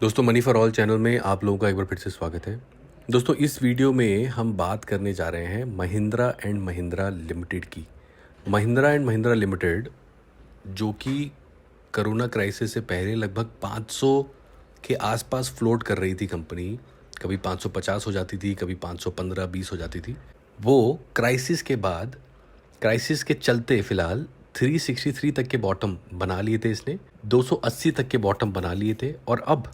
दोस्तों, money for all channel में आप लोगों का एक बार फिर से स्वागत है। दोस्तों, इस वीडियो में हम बात करने जा रहे हैं महिंद्रा एंड महिंद्रा लिमिटेड की। महिंद्रा एंड महिंद्रा लिमिटेड जो कि कोरोना क्राइसिस से पहले लगभग 500 के आसपास फ्लोट कर रही थी कंपनी। कभी 550 हो जाती थी, कभी 515-20 हो जाती थी। वो क्राइसिस के बाद, क्राइसिस के चलते फ़िलहाल 363 तक के बॉटम बना लिए थे इसने, 280 तक के बॉटम बना लिए थे और अब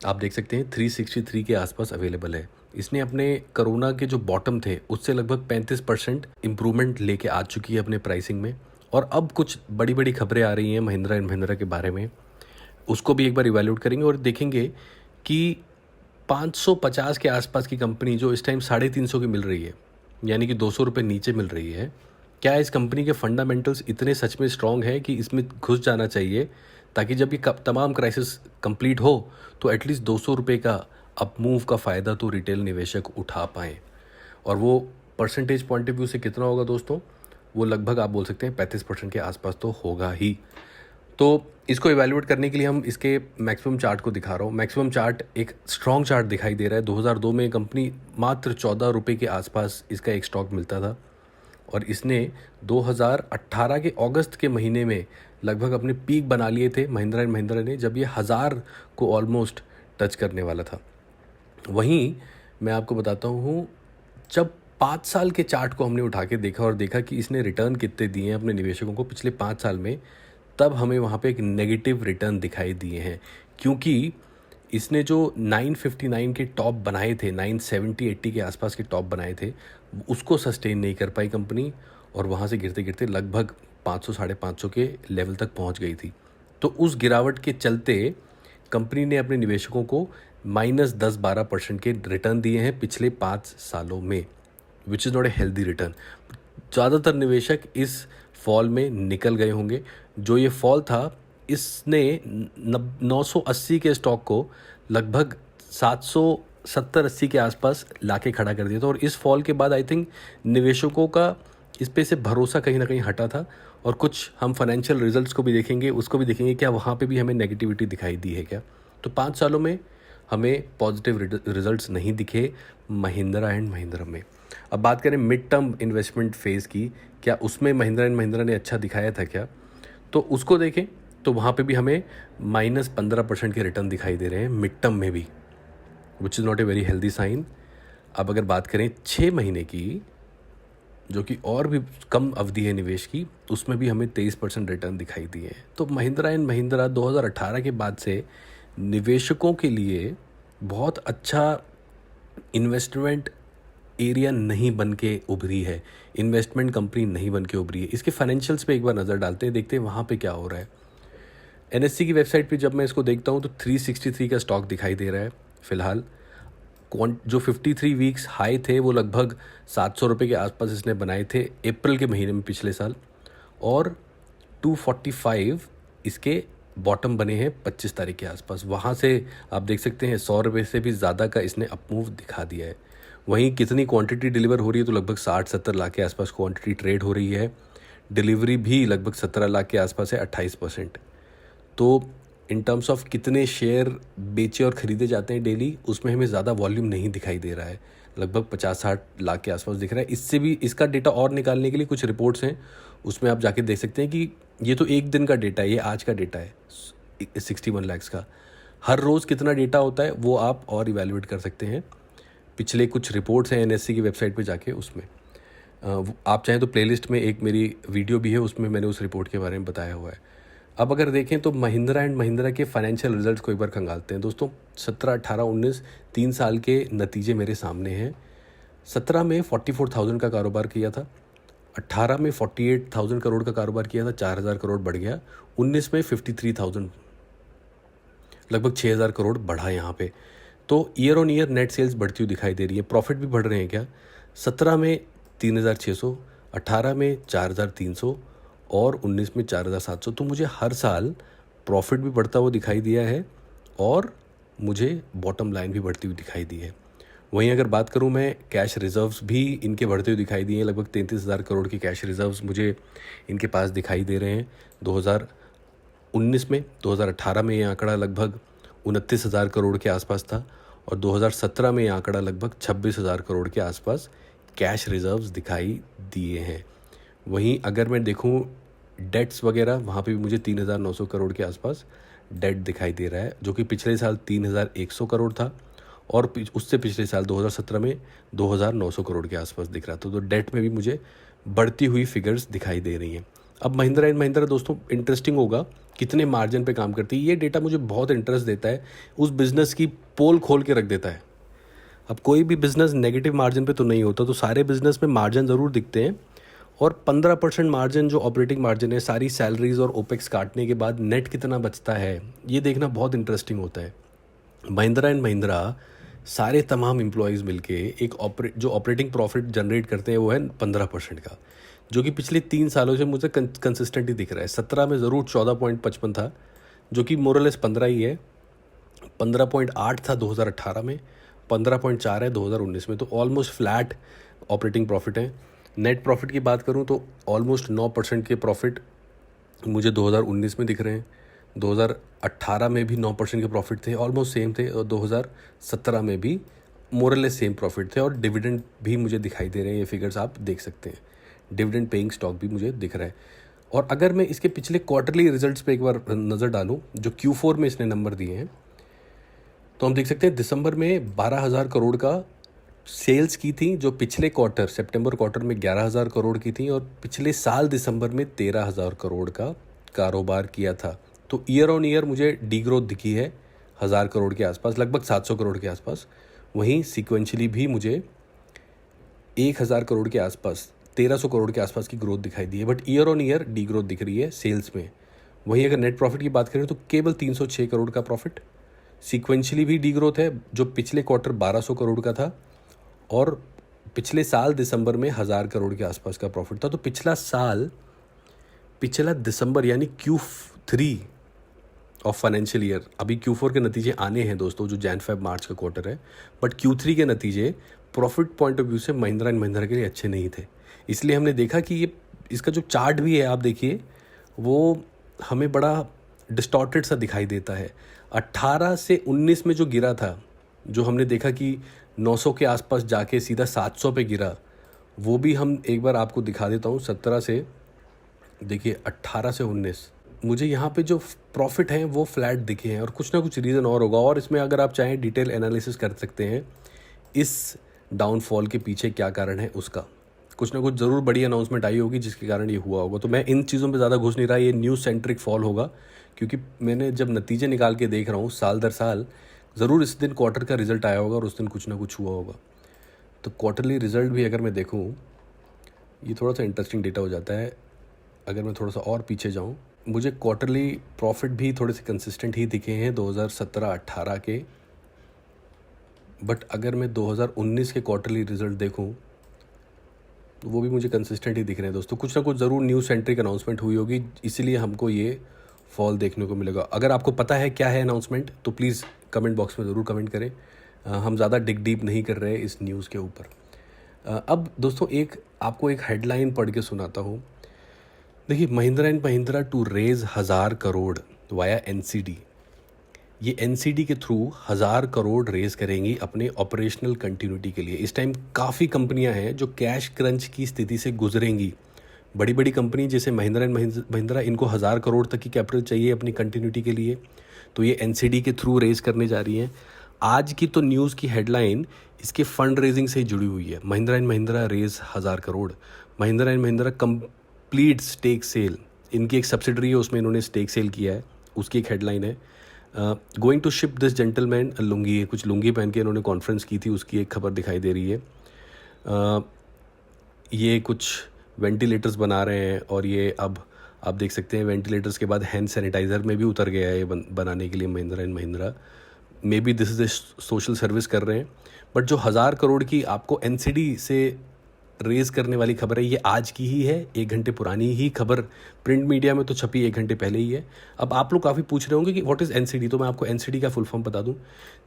आप देख सकते हैं 363 के आसपास अवेलेबल है। इसने अपने कोरोना के जो बॉटम थे उससे लगभग 35% इम्प्रूवमेंट लेके आ चुकी है अपने प्राइसिंग में। और अब कुछ बड़ी बड़ी खबरें आ रही हैं महिंद्रा एंड महिंद्रा के बारे में, उसको भी एक बार इवैल्यूएट करेंगे और देखेंगे कि 550 के आसपास की कंपनी जो इस टाइम 350 की मिल रही है, यानी कि 200 रुपये नीचे मिल रही है, क्या इस कंपनी के फंडामेंटल्स इतने सच में स्ट्रांग है कि इसमें घुस जाना चाहिए, ताकि जब ये तमाम क्राइसिस कंप्लीट हो तो एटलीस्ट 200 रुपये का अप मूव का फ़ायदा तो रिटेल निवेशक उठा पाएँ। और वो परसेंटेज पॉइंट ऑफ व्यू से कितना होगा दोस्तों? वो लगभग आप बोल सकते हैं 35% के आसपास तो होगा ही। तो इसको इवैल्यूएट करने के लिए हम इसके मैक्सिमम चार्ट को दिखा रहा हूँ। मैक्सिमम चार्ट एक स्ट्रॉन्ग चार्ट दिखाई दे रहा है। 2002 में कंपनी मात्र 14 रुपये के आसपास इसका एक स्टॉक मिलता था और इसने 2018 के अगस्त के महीने में लगभग अपने पीक बना लिए थे महिंद्रा एंड महिंद्रा ने, जब ये 1000 को ऑलमोस्ट टच करने वाला था। वहीं मैं आपको बताता हूँ, जब 5 साल के चार्ट को हमने उठा के देखा और देखा कि इसने रिटर्न कितने दिए हैं अपने निवेशकों को पिछले 5 साल में, तब हमें वहाँ पे एक नेगेटिव रिटर्न दिखाई दिए हैं। क्योंकि इसने जो 959 के टॉप बनाए थे, 970-80 के आसपास के टॉप बनाए थे, उसको सस्टेन नहीं कर पाई कंपनी और वहाँ से गिरते गिरते लगभग 500 साढ़े 500 के लेवल तक पहुँच गई थी। तो उस गिरावट के चलते कंपनी ने अपने निवेशकों को -10-12% के रिटर्न दिए हैं पिछले 5 सालों में, विच is not a healthy return. ज़्यादातर निवेशक इस फॉल में निकल गए होंगे। जो ये फॉल था, इसने 980 के स्टॉक को लगभग 770-80 के आसपास लाके खड़ा कर दिया था। और इस फॉल के बाद आई थिंक निवेशकों का इस पे से भरोसा कहीं ना कहीं हटा था। और कुछ हम फाइनेंशियल रिजल्ट्स को भी देखेंगे, उसको भी देखेंगे क्या वहाँ पे भी हमें नेगेटिविटी दिखाई दी है क्या। तो 5 सालों में हमें पॉजिटिव रिजल्ट्स नहीं दिखे महिंद्रा एंड महिंद्रा में। अब बात करें मिड टर्म इन्वेस्टमेंट फेज़ की, क्या उसमें महिंद्रा एंड महिंद्रा ने अच्छा दिखाया था क्या? तो उसको देखें तो वहाँ पे भी हमें -15% के रिटर्न दिखाई दे रहे हैं मिड टर्म में भी, which is not a very healthy sign. अब अगर बात करें 6 महीने की, जो कि और भी कम अवधि है निवेश की, उसमें भी हमें 23% रिटर्न दिखाई दिए हैं। तो महिंद्रा एंड महिंद्रा 2018 के बाद से निवेशकों के लिए बहुत अच्छा इन्वेस्टमेंट एरिया नहीं बन के उभरी है, इन्वेस्टमेंट कंपनी नहीं बन के उभरी है। इसके फाइनेंशियल्स पे एक बार नज़र डालते हैं, देखते हैं वहाँ पे क्या हो रहा है। एनएससी की वेबसाइट पे जब मैं इसको देखता हूँ तो 363 का स्टॉक दिखाई दे रहा है फ़िलहाल। जो 53 वीक्स हाई थे वो लगभग 700 रुपये के आसपास इसने बनाए थे अप्रैल के महीने में पिछले साल, और 245 इसके बॉटम बने हैं 25 तारीख के आसपास। वहाँ से आप देख सकते हैं 100 रुपये से भी ज़्यादा का इसने अपमूव दिखा दिया है। वहीं कितनी क्वांटिटी डिलीवर हो रही है, तो लगभग 60-70 लाख के आसपास क्वांटिटी ट्रेड हो रही है। डिलीवरी भी लगभग 17 लाख के आसपास है, 28%। तो इन टर्म्स ऑफ कितने शेयर बेचे और ख़रीदे जाते हैं डेली, उसमें हमें ज़्यादा वॉल्यूम नहीं दिखाई दे रहा है, लगभग 50-60 लाख के आसपास दिख रहा है। इससे भी इसका डेटा और निकालने के लिए कुछ रिपोर्ट्स हैं, उसमें आप जाके देख सकते हैं कि ये तो एक दिन का डेटा है, ये आज का डेटा है 61 लाख का। हर रोज़ कितना डेटा होता है वो आप और इवैल्यूएट कर सकते हैं। पिछले कुछ रिपोर्ट्स हैं एनएससी की वेबसाइट पे जाके, उसमें आप चाहें तो प्लेलिस्ट में एक मेरी वीडियो भी है, उसमें मैंने उस रिपोर्ट के बारे में बताया हुआ है। अब अगर देखें तो महिंद्रा एंड महिंद्रा के फाइनेंशियल रिजल्ट्स को एक बार खंगालते हैं दोस्तों। 17, 18, 19 3 साल के नतीजे मेरे सामने हैं। 17 में 44,000 का कारोबार किया था, 18 में 48,000 करोड़ का कारोबार किया था, 4,000 करोड़ बढ़ गया। 19 में 53,000, लगभग 6,000 करोड़ बढ़ा यहाँ पे। तो year on year net sales बढ़ती हुई दिखाई दे रही है। प्रॉफिट भी बढ़ रहे हैं क्या? 17 में 3,600, 18 में 4,300 और 19 में 4,700। तो मुझे हर साल प्रॉफिट भी बढ़ता हुआ दिखाई दिया है और मुझे बॉटम लाइन भी बढ़ती हुई दिखाई दी है। वहीं अगर बात करूं मैं, कैश रिजर्व्स भी इनके बढ़ते हुए दिखाई दिए हैं। लगभग 33,000 करोड़ के कैश रिजर्व्स मुझे इनके पास दिखाई दे रहे हैं 2019 में। 2018 में ये आंकड़ा लगभग 29,000 करोड़ के आसपास था और 2017 में ये आंकड़ा लगभग 26,000 करोड़ के आसपास कैश रिजर्व्स दिखाई दिए हैं। वहीं अगर मैं देखूं डेट्स वगैरह, वहाँ पे भी मुझे 3,900 करोड़ के आसपास डेट दिखाई दे रहा है, जो कि पिछले साल 3,100 करोड़ था और उससे पिछले साल 2017 में 2,900 करोड़ के आसपास दिख रहा था। तो डेट में भी मुझे बढ़ती हुई फिगर्स दिखाई दे रही हैं। अब महिंद्रा एंड महिंद्रा दोस्तों इंटरेस्टिंग होगा कितने मार्जिन पे काम करती है। ये डेटा मुझे बहुत इंटरेस्ट देता है, उस बिज़नेस की पोल खोल के रख देता है। अब कोई भी बिज़नेस नेगेटिव मार्जिन पे तो नहीं होता, तो सारे बिज़नेस में मार्जिन ज़रूर दिखते हैं और 15% मार्जिन जो ऑपरेटिंग मार्जिन है, सारी सैलरीज और ओपेक्स काटने के बाद नेट कितना बचता है, ये देखना बहुत इंटरेस्टिंग होता है। महिंद्रा एंड महिंद्रा सारे तमाम एम्प्लॉयज़ मिलके एक जो ऑपरेटिंग प्रॉफिट जनरेट करते हैं वो है 15% का, जो कि पिछले 3 सालों से मुझे कंसिस्टेंटली दिख रहा है। 17 में ज़रूर 14.55 था, जो कि मोरलेस 15 ही है। 15.8 था 2018 में, 15.4 है 2019 में, तो ऑलमोस्ट फ्लैट ऑपरेटिंग प्रॉफिट है। नेट प्रॉफिट की बात करूं तो ऑलमोस्ट 9% के प्रॉफिट मुझे 2019 में दिख रहे हैं। 2018 में भी 9% के प्रॉफिट थे, ऑलमोस्ट सेम थे, और 2017 में भी मोरलेस सेम प्रॉफिट थे। और डिविडेंड भी मुझे दिखाई दे रहे हैं, ये फिगर्स आप देख सकते हैं। डिविडेंड पेइंग स्टॉक भी मुझे दिख रहा है। और अगर मैं इसके पिछले क्वार्टरली रिजल्ट्स पे एक बार नज़र डालूं, जो Q4 में इसने नंबर दिए हैं, तो हम देख सकते हैं दिसंबर में 12,000 करोड़ का सेल्स की थी, जो पिछले क्वार्टर सितंबर क्वार्टर में 11,000 करोड़ की थी, और पिछले साल दिसंबर में 13,000 करोड़ का कारोबार किया था। तो ईयर ऑन ईयर मुझे डी ग्रोथ दिखी है 1,000 करोड़ के आसपास, लगभग 700 करोड़ के आसपास। वहीं सीक्वेंशली भी मुझे 1,000 करोड़ के आसपास, 1,300 करोड़ के आसपास की ग्रोथ दिखाई दी है, but year on year D growth दिख रही है सेल्स में। वहीं अगर नेट प्रॉफिट की बात करें तो केवल 306 करोड़ का प्रॉफिट, सीक्वेंशली भी डी ग्रोथ है, जो पिछले क्वार्टर 1,200 करोड़ का था और पिछले साल दिसंबर में 1,000 करोड़ के आसपास का प्रॉफिट था। तो पिछला दिसंबर यानी Q3 ऑफ फाइनेंशियल ईयर, अभी Q4 के नतीजे आने हैं दोस्तों, जो जैन फेब मार्च का क्वार्टर है, बट Q3 के नतीजे प्रॉफिट पॉइंट ऑफ व्यू से महिंद्रा एंड महिंद्रा के लिए अच्छे नहीं थे। इसलिए हमने देखा कि ये इसका जो चार्ट भी है, आप देखिए, वो हमें बड़ा डिस्टॉर्टेड सा दिखाई देता है। 18 से 19 में जो गिरा था, जो हमने देखा कि 900 के आसपास जाके सीधा 700 पे गिरा, वो भी हम एक बार आपको दिखा देता हूँ। 17 से देखिए 18 से 19, मुझे यहाँ पे जो प्रॉफिट हैं वो फ्लैट दिखे हैं, और कुछ ना कुछ रीज़न और होगा, और इसमें अगर आप चाहें डिटेल एनालिसिस कर सकते हैं इस डाउनफॉल के पीछे क्या कारण है उसका। कुछ ना कुछ ज़रूर बड़ी अनाउंसमेंट आई होगी जिसके कारण ये हुआ होगा। तो मैं इन चीज़ों पे ज़्यादा घुस नहीं रहा, ये न्यूज़ सेंट्रिक फॉल होगा, क्योंकि मैंने जब नतीजे निकाल के देख रहा हूँ साल दर साल, ज़रूर इस दिन क्वार्टर का रिजल्ट आया होगा और उस दिन कुछ ना कुछ हुआ होगा। तो क्वार्टरली रिजल्ट भी अगर मैं देखूँ, ये थोड़ा सा इंटरेस्टिंग डेटा हो जाता है। अगर मैं थोड़ा सा और पीछे जाऊँ, मुझे क्वार्टरली प्रॉफिट भी थोड़े से कंसिस्टेंट ही दिखे हैं 2017-18 के, बट अगर मैं 2019 के क्वार्टरली रिजल्ट देखूँ तो वो भी मुझे कंसिस्टेंट ही दिख रहे हैं दोस्तों। कुछ ना कुछ ज़रूर न्यूज़ सेंट्रिक अनाउंसमेंट हुई होगी, इसीलिए हमको ये फॉल देखने को मिलेगा। अगर आपको पता है क्या है अनाउंसमेंट तो प्लीज़ कमेंट बॉक्स में ज़रूर कमेंट करें। हम ज़्यादा डिग डीप नहीं कर रहे इस न्यूज़ के ऊपर। अब दोस्तों आपको एक हेडलाइन पढ़ के सुनाता हूँ। देखिए, Mahindra and Mahindra to raise 1,000 crore via NCD। ये NCD के थ्रू 1,000 करोड़ रेज करेंगी अपने ऑपरेशनल कंटिन्यूटी के लिए। इस टाइम काफ़ी कंपनियां हैं जो कैश क्रंच की स्थिति से गुजरेंगी। बड़ी बड़ी कंपनी जैसे महिंद्रा एंड महिंद्रा, इनको 1,000 करोड़ तक की कैपिटल चाहिए अपनी कंटिन्यूटी के लिए, तो ये NCD के थ्रू रेज करने जा रही हैं। आज की तो न्यूज़ की हेडलाइन इसके फंड रेजिंग से ही जुड़ी हुई है। Mahindra and Mahindra raise 1,000 crore. Mahindra and Mahindra complete stake sale, इनकी एक सब्सिडरी है उसमें इन्होंने स्टेक सेल किया है, उसकी एक हेडलाइन है। Going to ship this gentleman lungi, कुछ लुंगी पहन के इन्होंने कॉन्फ्रेंस की थी, उसकी एक खबर दिखाई दे रही है। ये कुछ वेंटिलेटर्स बना रहे हैं, और ये अब आप देख सकते हैं वेंटिलेटर्स के बाद हैंड सैनिटाइज़र में भी उतर गया है ये बनाने के लिए Mahindra and Mahindra. May be this is a social service कर रहे हैं। बट जो 1,000 करोड़ की आपको NCD से रेज करने वाली खबर है, ये आज की ही है, 1 घंटे पुरानी ही खबर प्रिंट मीडिया में तो छपी 1 घंटे पहले ही है। अब आप लोग काफ़ी पूछ रहे होंगे कि व्हाट इज़ NCD, तो मैं आपको NCD का फुल फॉर्म बता दूं।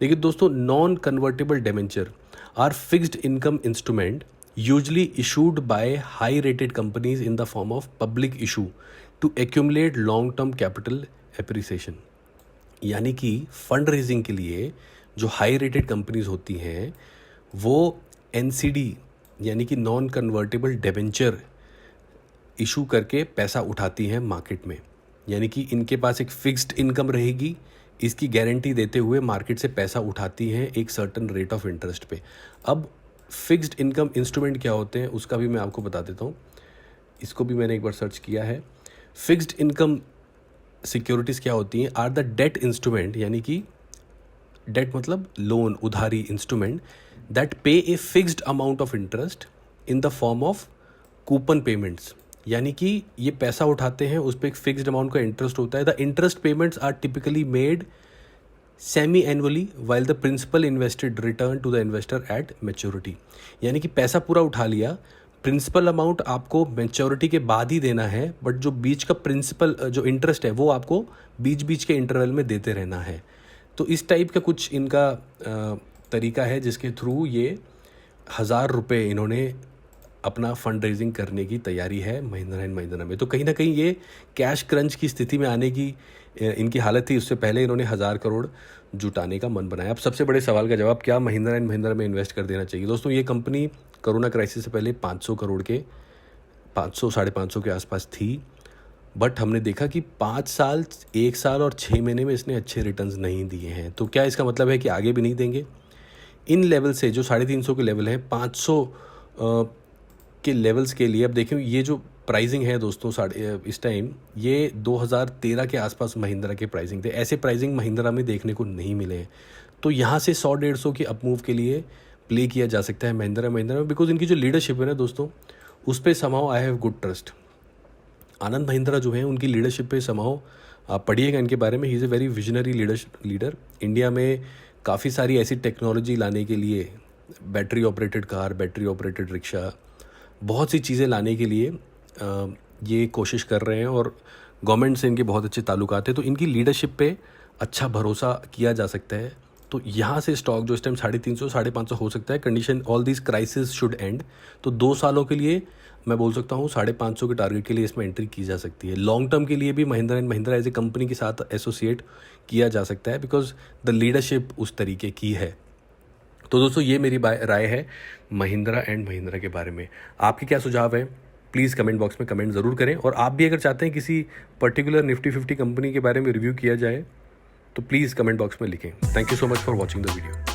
देखिए दोस्तों, non convertible debenture are fixed income instrument usually issued by high rated companies in the form of public issue to accumulate long term capital appreciation. यानी कि फंड रेजिंग के लिए जो हाई रेटेड कंपनीज होती हैं वो NCD यानी कि नॉन कन्वर्टेबल डिबेंचर इशू करके पैसा उठाती हैं मार्केट में। यानी कि इनके पास एक फिक्स्ड इनकम रहेगी, इसकी गारंटी देते हुए मार्केट से पैसा उठाती हैं एक सर्टन रेट ऑफ इंटरेस्ट पे। अब फिक्स्ड इनकम इंस्ट्रूमेंट क्या होते हैं उसका भी मैं आपको बता देता हूँ। इसको भी मैंने एक बार सर्च किया है। फिक्स्ड इनकम सिक्योरिटीज़ क्या होती हैं? आर द डेट इंस्ट्रूमेंट, यानी कि डेट मतलब लोन, उधारी इंस्ट्रूमेंट दैट पे a fixed amount of interest in the form of coupon payments. यानी कि ये पैसा उठाते हैं, उस पर एक फिक्स्ड अमाउंट का इंटरेस्ट होता है। The interest payments are typically made semi annually while the principal invested return to the investor at maturity. यानी कि पैसा पूरा उठा लिया, प्रिंसिपल अमाउंट आपको मैच्योरिटी के बाद ही देना है, बट जो बीच का प्रिंसिपल जो इंटरेस्ट है वो आपको बीच बीच के इंटरवल में देते रहना है। तो इस टाइप का कुछ इनका तरीका है जिसके थ्रू ये 1000 रुपये इन्होंने अपना फंड रेजिंग करने की तैयारी है महिंद्रा एंड महिंद्रा में। तो कहीं ना कहीं ये कैश क्रंच की स्थिति में आने की इनकी हालत थी। उससे पहले इन्होंने 1000 करोड़ जुटाने का मन बनाया। अब सबसे बड़े सवाल का जवाब, क्या महिंद्रा एंड महिंद्रा में इन्वेस्ट कर देना चाहिए? दोस्तों, ये कंपनी कोरोना क्राइसिस से पहले 500 करोड़ के 500-550 के आसपास थी, बट हमने देखा कि 5 साल, 1 साल और 6 महीने में इसने अच्छे रिटर्न्स नहीं दिए हैं। तो क्या इसका मतलब है कि आगे भी नहीं देंगे? इन लेवल से जो 350 के लेवल है, 500 के लेवल्स के लिए अब देखें, ये जो प्राइसिंग है दोस्तों इस टाइम, ये 2013 के आसपास महिंद्रा के प्राइसिंग थे। ऐसे प्राइसिंग महिंद्रा में देखने को नहीं मिले हैं। तो यहाँ से 100-150 के अपमूव के लिए प्ले किया जा सकता है महिंद्रा में, बिकॉज इनकी जो लीडरशिप है ना दोस्तों, उस पर समाओ I have good trust. Anand Mahindra जो है उनकी लीडरशिप पे समाओ आप पढ़िएगा इनके बारे में। He is a very visionary leader. India में काफ़ी सारी ऐसी टेक्नोलॉजी लाने के लिए, battery operated car, battery operated rickshaw, बहुत सी चीज़ें लाने के लिए ये कोशिश कर रहे हैं और गवर्नमेंट से इनके बहुत अच्छे ताल्लुकात हैं। तो इनकी लीडरशिप पे अच्छा भरोसा किया जा सकता है। तो यहाँ से स्टॉक जो इस टाइम 350-550 हो सकता है, condition all this crisis should and. तो 2 सालों के लिए मैं बोल सकता हूँ 550 के टारगेट के लिए इसमें एंट्री की जा सकती है। लॉन्ग टर्म के लिए भी Mahindra and Mahindra as a company के साथ एसोसिएट किया जा सकता है, बिकॉज द लीडरशिप उस तरीके की है। तो दोस्तों, ये मेरी राय है महिंद्रा एंड महिंद्रा के बारे में। आपके क्या सुझाव हैं? प्लीज़ कमेंट बॉक्स में कमेंट ज़रूर करें। और आप भी अगर चाहते हैं किसी पर्टिकुलर निफ्टी 50 कंपनी के बारे में रिव्यू किया जाए तो प्लीज़ कमेंट बॉक्स में लिखें। Thank you so much for watching the video.